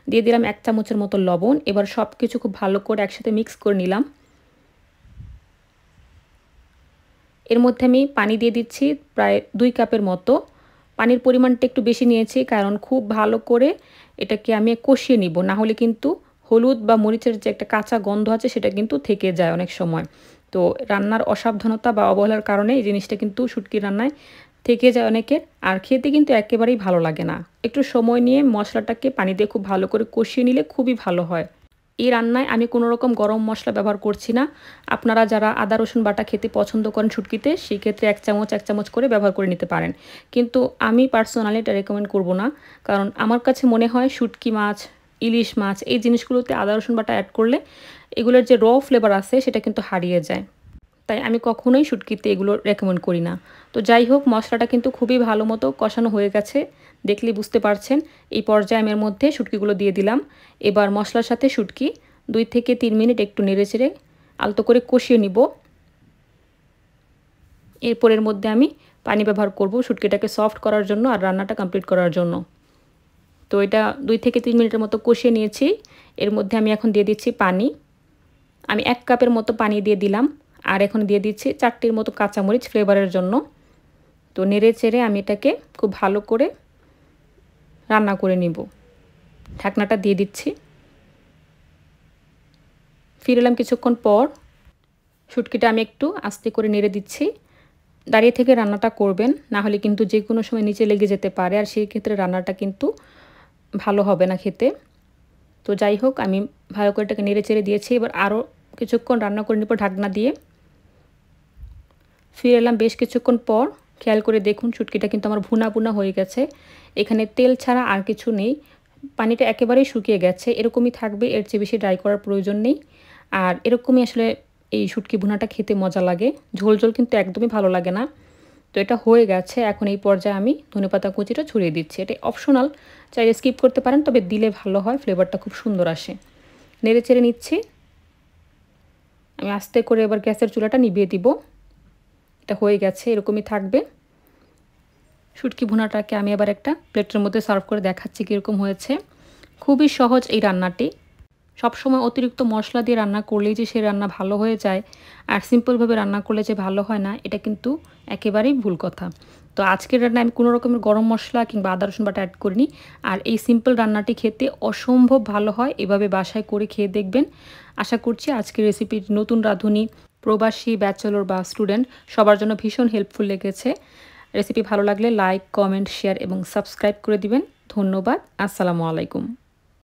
দিয়ে দিলাম 1 চামচের মতো লবণ। এবার সব কিছু খুব ভালো করে একসাথে মিক্স করে নিলাম। এর মধ্যে আমি পানি দিয়ে দিচ্ছি প্রায় 2 কাপের মতো। পানির পরিমাণটা একটু বেশি নিয়েছি কারণ খুব ভালো করে এটাকে আমি কষিয়ে নিব, না হলে কিন্তু হলুদ বা মরিচের যে একটা কাঁচা গন্ধ আছে সেটা কিন্তু থেকে যায় অনেক সময়। তো রান্নার অসাবধানতা বা অবহেলার কারণে এই জিনিসটা কিন্তু শুটকি রান্নায় থেকে যায় অনেকের, আর খেতে কিন্তু একেবারেই ভালো লাগে না। একটু সময় নিয়ে মশলাটাকে পানি দিয়ে খুব ভালো করে কষিয়ে নিলে খুবই ভালো হয়। এই রান্নায় আমি কোনো রকম গরম মশলা ব্যবহার করছি না। আপনারা যারা আদা রসুন বাটা খেতে পছন্দ করেন শুটকিতে, সেক্ষেত্রে 1 চামচ 1 চামচ করে ব্যবহার করে নিতে পারেন। কিন্তু আমি পার্সোনালি এটা রেকমেন্ড করব না। কারণ আমার কাছে মনে হয় শুটকি মাছ, ইলিশ মাছ এই জিনিসগুলোতে আদা রসুন বাটা অ্যাড করলে এগুলোর যে ফ্লেভার আছে সেটা কিন্তু হারিয়ে যায়। তাই আমি কখনোই শুটকিতে এগুলো রেকমেন্ড করি না। তো যাই হোক, মশলাটা কিন্তু খুবই ভালো মতো কষানো হয়ে গেছে। দেখলেই বুঝতে পারছেন। এই পর্যায়ে আমি এর মধ্যে শুটকিগুলো দিয়ে দিলাম। এবার মশলার সাথে শুটকি 2 থেকে 3 মিনিট একটু নেড়েচেড়ে আলতো করে কষিয়ে নিব। এরপর এর মধ্যে আমি পানি ব্যবহার করব শুটকিটাকে সফট করার জন্য আর রান্নাটা কমপ্লিট করার জন্য। তো এটা 2 থেকে 3 মিনিটের মতো কষিয়ে নিয়েছি। এর মধ্যে আমি এখন দিয়ে দিচ্ছি পানি। আমি 1 কাপের মতো পানি দিয়ে দিলাম। আর এখন দিয়ে দিচ্ছি 4টির মতো কাঁচামরিচ ফ্লেভারের জন্য। তো নেড়ে চেড়ে আমি এটাকে খুব ভালো করে রান্না করে নিব। ঢাকনাটা দিয়ে দিচ্ছি। ফিরে এলাম কিছুক্ষণ পর। শুটকিটা আমি একটু আস্তে করে নেড়ে দিচ্ছি। দাঁড়িয়ে থেকে রান্নাটা করবেন, না হলে কিন্তু যে কোনো সময় নিচে লেগে যেতে পারে, আর সেই ক্ষেত্রে রান্নাটা কিন্তু ভালো হবে না খেতে। তো যাই হোক, আমি ভালো করে এটাকে নেড়ে চেড়ে দিয়েছি। এবার আরও কিছুক্ষণ রান্না করে নিব ঢাকনা দিয়ে। ফিরে এলাম বেশ কিছুক্ষণ পর। খেয়াল করে দেখুন শুটকিটা কিন্তু আমার ভুনা ভুনা হয়ে গেছে। এখানে তেল ছাড়া আর কিছু নেই। পানিটা একেবারেই শুকিয়ে গেছে। এরকমই থাকবে, এর চেয়ে বেশি ড্রাই করার প্রয়োজন নেই। আর এরকমই আসলে এই শুটকি ভুনাটা খেতে মজা লাগে। ঝোল ঝোল কিন্তু একদমই ভালো লাগে না। তো এটা হয়ে গেছে। এখন এই পর্যায়ে আমি ধনেপাতা কুচিটা ছড়িয়ে দিচ্ছি। এটা অপশনাল, চাইলে স্কিপ করতে পারেন, তবে দিলে ভালো হয়, ফ্লেভারটা খুব সুন্দর আসে। নেড়ে চেড়ে নিচ্ছি। আমি আস্তে করে এবার গ্যাসের চুলাটা নিভিয়ে দিব। এটা হয়ে গেছে, এরকমই থাকবে। শুটকি ভুনাটাকে আমি আবার একটা প্লেটের মধ্যে সার্ভ করে দেখাচ্ছি কীরকম হয়েছে। খুবই সহজ এই রান্নাটি। সবসময় অতিরিক্ত মশলা দিয়ে রান্না করলেই যে সেই রান্না ভালো হয়ে যায় আর সিম্পলভাবে রান্না করলে যে ভালো হয় না, এটা কিন্তু একেবারেই ভুল কথা। তো আজকের রান্নায় আমি কোনো রকমের গরম মশলা কিংবা আদা রসুন বাটা অ্যাড করিনি। আর এই সিম্পল রান্নাটি খেতে অসম্ভব ভালো হয়। এভাবে বাসায় করে খেয়ে দেখবেন। আশা করছি আজকের রেসিপিটি নতুন রাঁধুনি, প্রবাসী, ব্যাচেলর বা স্টুডেন্ট সবার জন্য ভীষণ হেল্পফুল লেগেছে। রেসিপি ভালো লাগলে লাইক, কমেন্ট, শেয়ার এবং সাবস্ক্রাইব করে দিবেন। ধন্যবাদ। আসসালামু আলাইকুম।